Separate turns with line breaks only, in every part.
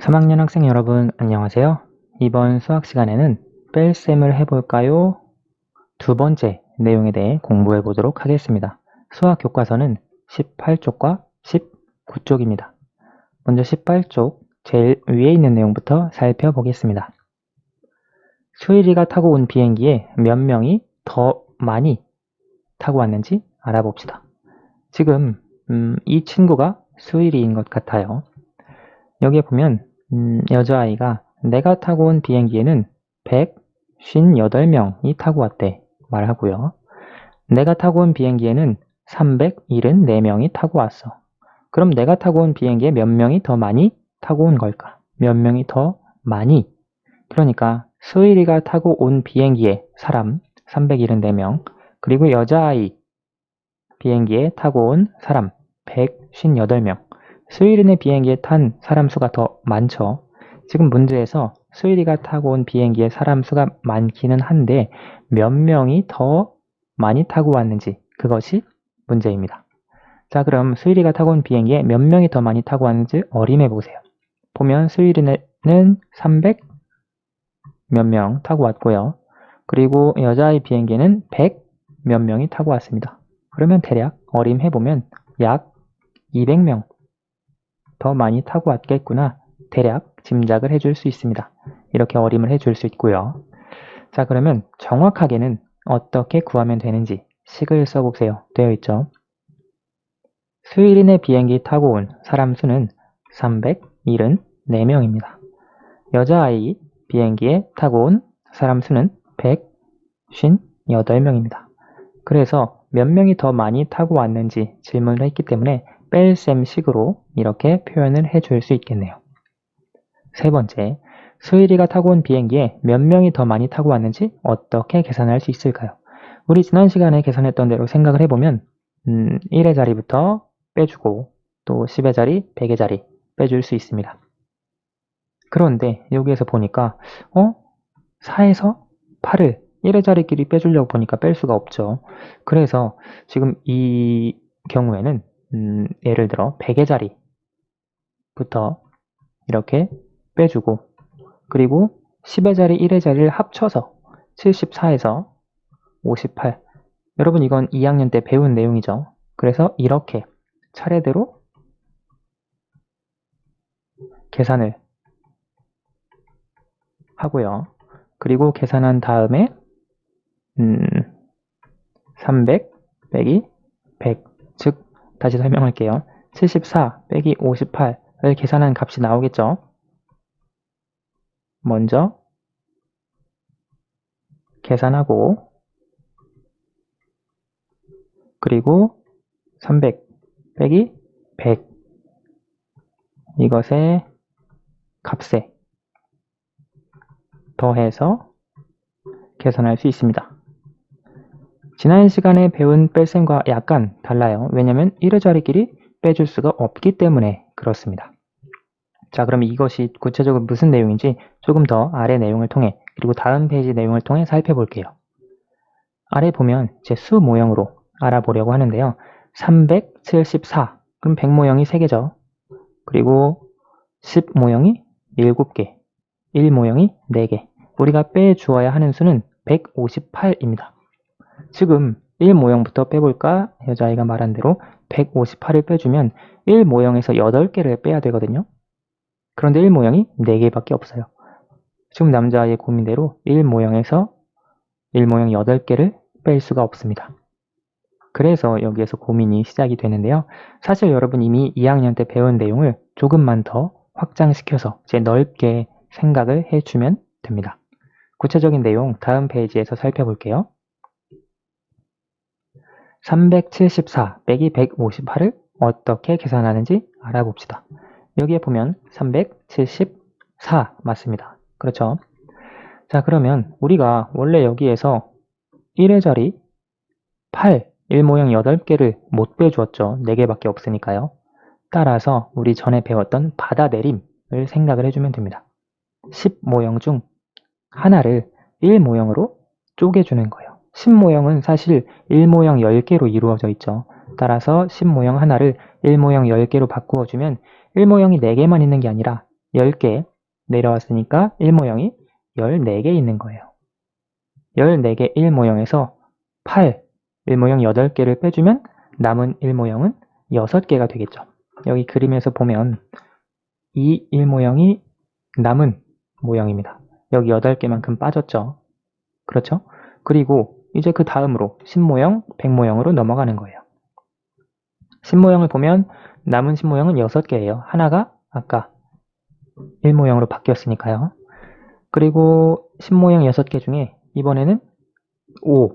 3학년 학생 여러분 안녕하세요. 이번 수학 시간에는 뺄셈을 해볼까요? 두 번째 내용에 대해 공부해 보도록 하겠습니다. 수학 교과서는 18쪽과 19쪽입니다. 먼저 18쪽 제일 위에 있는 내용부터 살펴보겠습니다. 수일이가 타고 온 비행기에 몇 명이 더 많이 타고 왔는지 알아봅시다. 지금 이 친구가 수일이인 것 같아요. 여기에 보면 여자아이가 내가 타고 온 비행기에는 158명이 타고 왔대 말하고요. 내가 타고 온 비행기에는 374명이 타고 왔어. 그럼 내가 타고 온 비행기에 몇 명이 더 많이 타고 온 걸까? 몇 명이 더 많이? 그러니까 수일이가 타고 온 비행기에 사람 374명, 그리고 여자아이 비행기에 타고 온 사람 158명. 수일이네 비행기에 탄 사람 수가 더 많죠. 지금 문제에서 수일이가 타고 온 비행기에 사람 수가 많기는 한데 몇 명이 더 많이 타고 왔는지 그것이 문제입니다. 자, 그럼 수일이가 타고 온 비행기에 몇 명이 더 많이 타고 왔는지 어림해 보세요. 보면 수일이는 300 몇 명 타고 왔고요. 그리고 여자아이 비행기에는 100 몇 명이 타고 왔습니다. 그러면 대략 어림해보면 약 200명 더 많이 타고 왔겠구나 대략 짐작을 해줄 수 있습니다. 이렇게 어림을 해줄 수 있고요. 자, 그러면 정확하게는 어떻게 구하면 되는지 식을 써보세요. 되어 있죠. 수일이네 비행기 타고 온 사람 수는 374명입니다. 여자아이 비행기에 타고 온 사람 수는 158명입니다. 그래서 몇 명이 더 많이 타고 왔는지 질문을 했기 때문에 뺄셈식으로 이렇게 표현을 해줄 수 있겠네요. 세 번째, 수일이가 타고 온 비행기에 몇 명이 더 많이 타고 왔는지 어떻게 계산할 수 있을까요? 우리 지난 시간에 계산했던 대로 생각을 해보면 1의 자리부터 빼주고 또 10의 자리, 100의 자리 빼줄 수 있습니다. 그런데 여기에서 보니까 4에서 8을 1의 자리끼리 빼주려고 보니까 뺄 수가 없죠. 그래서 지금 이 경우에는 예를 들어 100의 자리부터 이렇게 빼주고 그리고 10의 자리, 1의 자리를 합쳐서 74에서 58. 여러분 이건 2학년 때 배운 내용이죠. 그래서 이렇게 차례대로 계산을 하고요. 그리고 계산한 다음에 300 빼기 100, 즉 다시 설명할게요. 74 빼기 58을 계산한 값이 나오겠죠. 먼저 계산하고 그리고 300 빼기 100 이것의 값에 더해서 계산할 수 있습니다. 지난 시간에 배운 뺄셈과 약간 달라요. 왜냐하면 1의 자리끼리 빼줄 수가 없기 때문에 그렇습니다. 자, 그럼 이것이 구체적으로 무슨 내용인지 조금 더 아래 내용을 통해 그리고 다음 페이지 내용을 통해 살펴볼게요. 아래 보면 제 수 모형으로 알아보려고 하는데요. 374, 그럼 100 모형이 3개죠. 그리고 10 모형이 7개, 1 모형이 4개. 우리가 빼주어야 하는 수는 158입니다. 지금 1 모형부터 빼볼까? 여자아이가 말한 대로 158을 빼주면 1 모형에서 8개를 빼야 되거든요. 그런데 1 모형이 4개밖에 없어요. 지금 남자아이의 고민대로 1 모형에서 1 모형 8개를 뺄 수가 없습니다. 그래서 여기에서 고민이 시작이 되는데요. 사실 여러분 이미 2학년 때 배운 내용을 조금만 더 확장시켜서 이제 넓게 생각을 해주면 됩니다. 구체적인 내용 다음 페이지에서 살펴볼게요. 374 빼기 158을 어떻게 계산하는지 알아봅시다. 여기에 보면 374 맞습니다. 그렇죠? 자, 그러면 우리가 원래 여기에서 1의 자리 8, 1모형 8개를 못 빼주었죠. 4개밖에 없으니까요. 따라서 우리 전에 배웠던 받아내림을 생각을 해주면 됩니다. 10모형 중 하나를 1모형으로 쪼개주는 거예요. 10모형은 사실 1모형 10개로 이루어져 있죠. 따라서 10모형 하나를 1모형 10개로 바꾸어주면 1모형이 4개만 있는 게 아니라 10개 내려왔으니까 1모형이 14개 있는 거예요. 14개 1모형에서 8, 1모형 8개를 빼주면 남은 1모형은 6개가 되겠죠. 여기 그림에서 보면 이 1모형이 남은 모형입니다. 여기 8개만큼 빠졌죠. 그렇죠? 그리고 이제 그 다음으로 10모형, 100모형으로 넘어가는 거예요. 10모형을 보면 남은 10모형은 6개예요. 하나가 아까 1모형으로 바뀌었으니까요. 그리고 10모형 6개 중에 이번에는 5,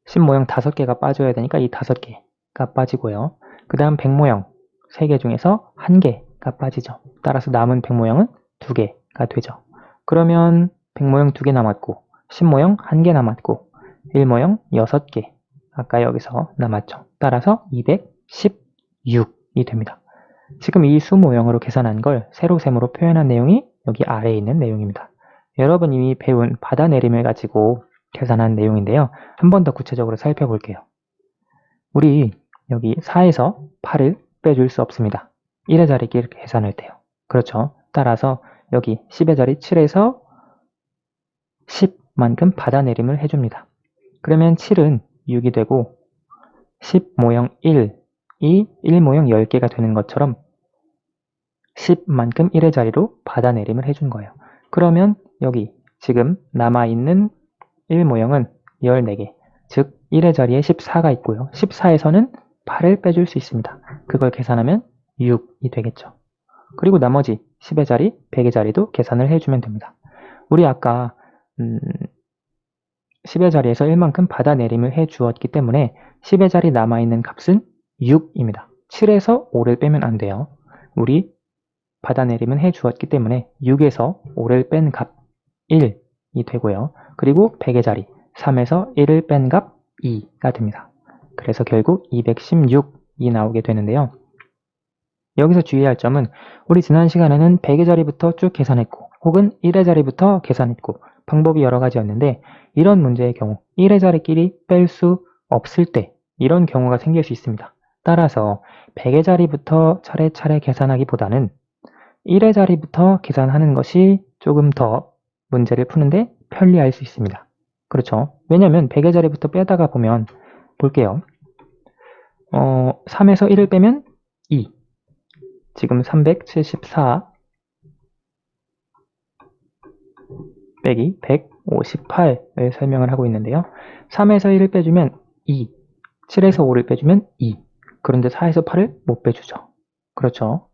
10모형 5개가 빠져야 되니까 이 5개가 빠지고요. 그 다음 100모형 3개 중에서 1개가 빠지죠. 따라서 남은 100모형은 2개가 되죠. 그러면 100모형 2개 남았고 10모형 1개 남았고 1모형 6개 아까 여기서 남았죠. 따라서 216이 됩니다. 지금 이 수모형으로 계산한 걸 세로셈으로 표현한 내용이 여기 아래에 있는 내용입니다. 여러분 이미 배운 받아내림을 가지고 계산한 내용인데요. 한 번 더 구체적으로 살펴볼게요. 우리 여기 4에서 8을 빼줄 수 없습니다. 1의 자리 계산할 때요. 그렇죠. 따라서 여기 10의 자리 7에서 10만큼 받아내림을 해줍니다. 그러면 7은 6이 되고 10모형 1이 1모형 10개가 되는 것처럼 10만큼 1의 자리로 받아내림을 해준 거예요. 그러면 여기 지금 남아있는 1모형은 14개, 즉 1의 자리에 14가 있고요. 14에서는 8을 빼줄 수 있습니다. 그걸 계산하면 6이 되겠죠. 그리고 나머지 10의 자리, 100의 자리도 계산을 해주면 됩니다. 우리 아까 10의 자리에서 1만큼 받아내림을 해주었기 때문에 10의 자리 남아있는 값은 6입니다. 7에서 5를 빼면 안 돼요. 우리 받아내림은 해주었기 때문에 6에서 5를 뺀 값 1이 되고요. 그리고 100의 자리 3에서 1을 뺀 값 2가 됩니다. 그래서 결국 216이 나오게 되는데요. 여기서 주의할 점은 우리 지난 시간에는 100의 자리부터 쭉 계산했고 혹은 1의 자리부터 계산했고 방법이 여러 가지였는데 이런 문제의 경우 1의 자리끼리 뺄 수 없을 때 이런 경우가 생길 수 있습니다. 따라서 100의 자리부터 차례차례 계산하기보다는 1의 자리부터 계산하는 것이 조금 더 문제를 푸는데 편리할 수 있습니다. 그렇죠? 왜냐하면 100의 자리부터 빼다가 보면 볼게요. 3에서 1을 빼면 2. 지금 374 빼기 158을 설명을 하고 있는데요. 3에서 1을 빼주면 2, 7에서 5를 빼주면 2. 그런데 4에서 8을 못 빼주죠. 그렇죠?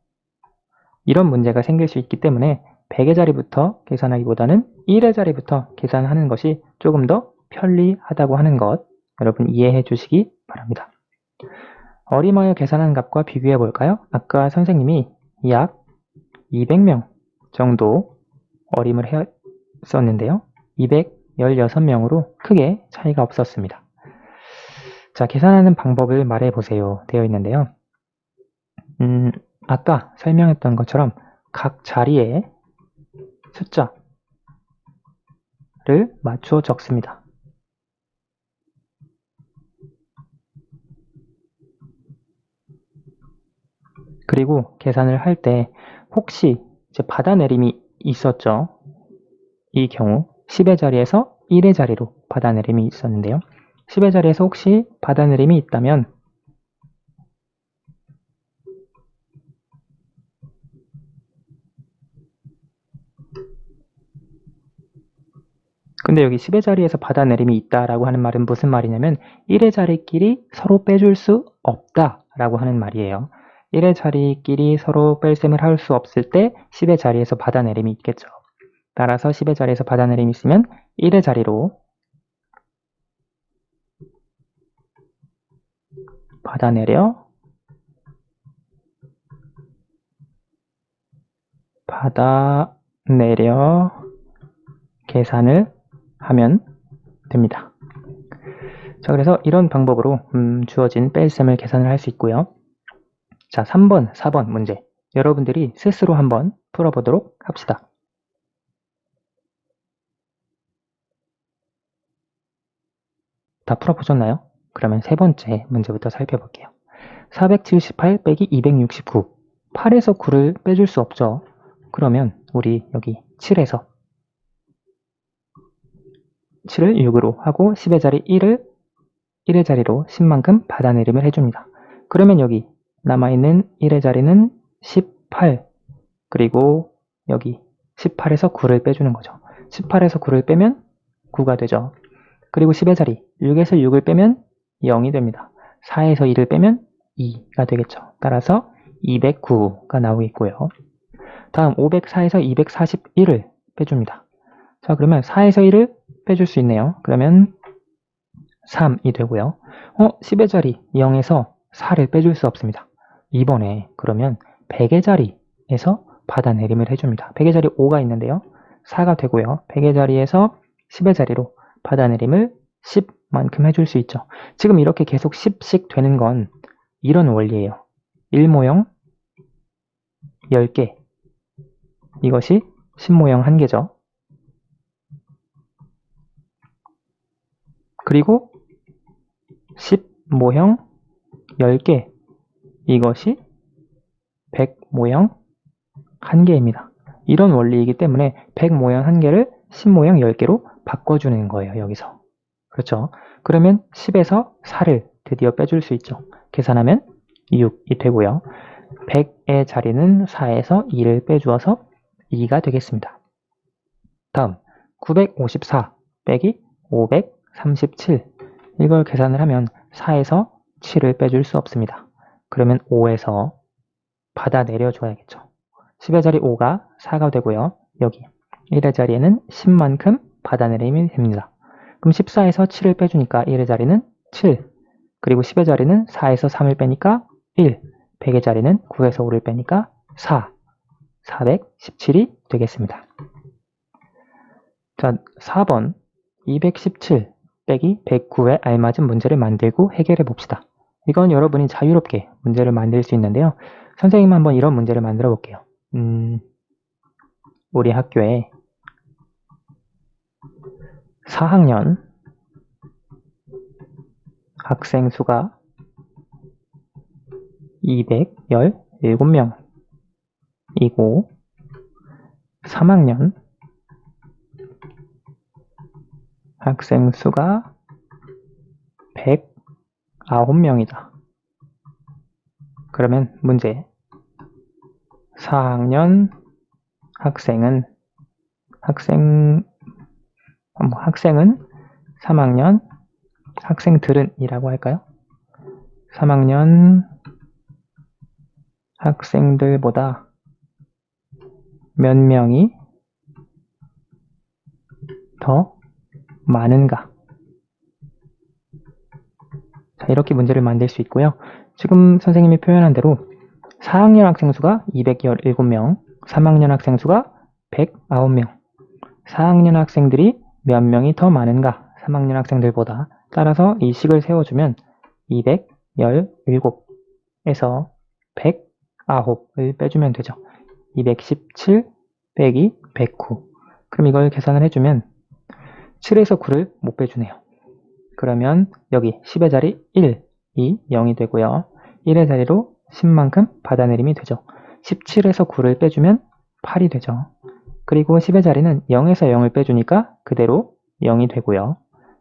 이런 문제가 생길 수 있기 때문에 100의 자리부터 계산하기보다는 1의 자리부터 계산하는 것이 조금 더 편리하다고 하는 것 여러분 이해해 주시기 바랍니다. 어림하여 계산한 값과 비교해 볼까요? 아까 선생님이 약 200명 정도 어림을 했었는데요. 216명으로 크게 차이가 없었습니다. 자, 계산하는 방법을 말해 보세요 되어 있는데요. 아까 설명했던 것처럼 각 자리에 숫자를 맞추어 적습니다. 그리고 계산을 할 때 혹시 이제 받아내림이 있었죠. 이 경우 10의 자리에서 1의 자리로 받아내림이 있었는데요. 10의 자리에서 혹시 받아내림이 있다면 근데 여기 10의 자리에서 받아내림이 있다라고 하는 말은 무슨 말이냐면 1의 자리끼리 서로 빼줄 수 없다라고 하는 말이에요. 1의 자리끼리 서로 뺄셈을 할 수 없을 때 10의 자리에서 받아내림이 있겠죠. 따라서 10의 자리에서 받아내림이 있으면 1의 자리로 받아내려 계산을 하면 됩니다. 자, 그래서 이런 방법으로 주어진 뺄셈을 계산을 할 수 있고요. 자, 3번, 4번 문제 여러분들이 스스로 한번 풀어보도록 합시다. 다 풀어보셨나요? 그러면 세 번째 문제부터 살펴볼게요. 478 빼기 269 8에서 9를 빼줄 수 없죠. 그러면 우리 여기 7에서 7을 6으로 하고 10의 자리 1을 1의 자리로 10만큼 받아내림을 해줍니다. 그러면 여기 남아있는 1의 자리는 18, 그리고 여기 18에서 9를 빼주는 거죠. 18에서 9를 빼면 9가 되죠. 그리고 10의 자리 6에서 6을 빼면 0이 됩니다. 4에서 2를 빼면 2가 되겠죠. 따라서 209가 나오겠고요. 다음 504에서 241을 빼줍니다. 자, 그러면 4에서 1을 빼줄 수 있네요. 그러면 3이 되고요. 10의 자리 0에서 4를 빼줄 수 없습니다. 이번에 그러면 100의 자리에서 받아내림을 해줍니다. 100의 자리 5가 있는데요. 4가 되고요. 100의 자리에서 10의 자리로 받아내림을 10만큼 해줄 수 있죠. 지금 이렇게 계속 10씩 되는 건 이런 원리예요. 1모형 10개, 이것이 10모형 1개죠. 그리고 10모형 10개, 이것이 100모형 1개입니다. 이런 원리이기 때문에 100모형 1개를 10모형 10개로 바꿔주는 거예요. 여기서. 그렇죠? 그러면 10에서 4를 드디어 빼줄 수 있죠. 계산하면 6이 되고요. 100의 자리는 4에서 2를 빼주어서 2가 되겠습니다. 다음 954 빼기 537, 이걸 계산을 하면 4에서 7을 빼줄 수 없습니다. 그러면 5에서 받아 내려줘야겠죠. 10의 자리 5가 4가 되고요. 여기 1의 자리에는 10만큼 받아내림이 됩니다. 그럼 14에서 7을 빼주니까 1의 자리는 7, 그리고 10의 자리는 4에서 3을 빼니까 1, 100의 자리는 9에서 5를 빼니까 4, 417이 되겠습니다. 자, 4번 217 빼기 109에 알맞은 문제를 만들고 해결해 봅시다. 이건 여러분이 자유롭게 문제를 만들 수 있는데요. 선생님 한번 이런 문제를 만들어 볼게요. 우리 학교에 4학년 학생 수가 217명이고 3학년 학생 수가 109명이다. 그러면 문제, 4학년 학생은 3학년 학생들은 이라고 할까요? 3학년 학생들보다 몇 명이 더 많은가? 자, 이렇게 문제를 만들 수 있고요. 지금 선생님이 표현한 대로 4학년 학생 수가 217명, 3학년 학생 수가 109명, 4학년 학생들이 몇 명이 더 많은가? 3학년 학생들보다. 따라서 이 식을 세워주면 217에서 109을 빼주면 되죠. 217 빼기 109. 그럼 이걸 계산을 해주면 7에서 9를 못 빼주네요. 그러면 여기 10의 자리 1, 2, 0이 되고요. 1의 자리로 10만큼 받아내림이 되죠. 17에서 9를 빼주면 8이 되죠. 그리고 10의 자리는 0에서 0을 빼주니까 그대로 0이 되고요.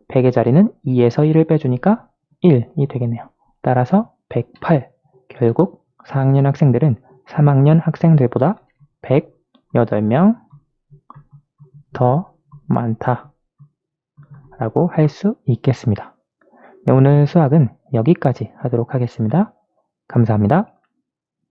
100의 자리는 2에서 1을 빼주니까 1이 되겠네요. 따라서 108. 결국 4학년 학생들은 3학년 학생들보다 108명 더 많다 라고 할 수 있겠습니다. 네, 오늘 수학은 여기까지 하도록 하겠습니다. 감사합니다.